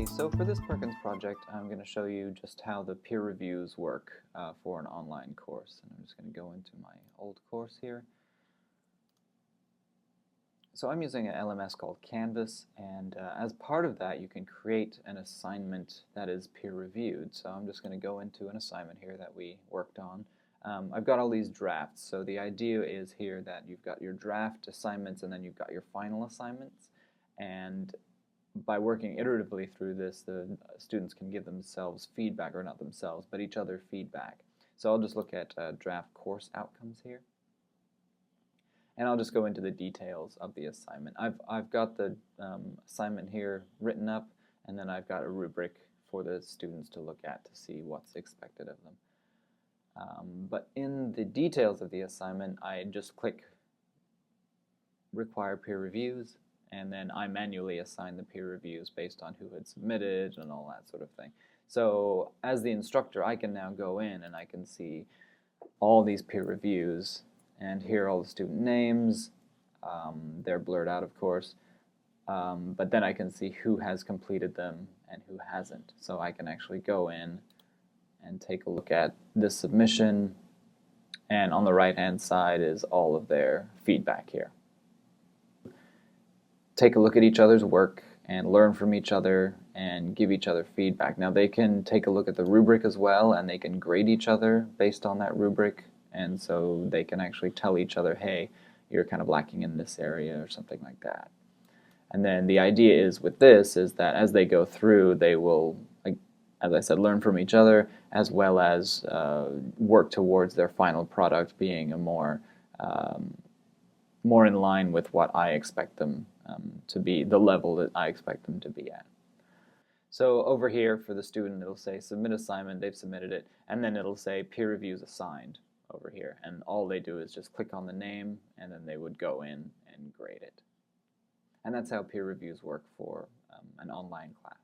So for this Perkins project, I'm going to show you just how the peer reviews work for an online course. And I'm just going to go into my old course here. So I'm using an LMS called Canvas, and as part of that you can create an assignment that is peer reviewed. So I'm just going to go into an assignment here that we worked on. I've got all these drafts, so the idea is here that you've got your draft assignments and then you've got your final assignments, and by working iteratively through this, the students can give themselves feedback, or not themselves, but each other feedback. So I'll just look at draft course outcomes here, and I'll just go into the details of the assignment. I've got the assignment here written up, and then I've got a rubric for the students to look at to see what's expected of them. But in the details of the assignment, I just click Require Peer Reviews, and then I manually assign the peer reviews based on who had submitted and all that sort of thing. So as the instructor, I can now go in and I can see all these peer reviews, and here are all the student names. They're blurred out, of course, but then I can see who has completed them and who hasn't. So I can actually go in and take a look at this submission, and on the right hand side is all of their feedback here. Take a look at each other's work and learn from each other and give each other feedback. Now they can take a look at the rubric as well, and they can grade each other based on that rubric, and so they can actually tell each other, hey, you're kind of lacking in this area or something like that. And then the idea is with this is that as they go through, they will, as I said, learn from each other, as well as work towards their final product being a more in line with what I expect them to be, the level that I expect them to be at. So over here for the student, it'll say submit assignment, they've submitted it, and then it'll say peer reviews assigned over here. And all they do is just click on the name, and then they would go in and grade it. And that's how peer reviews work for an online class.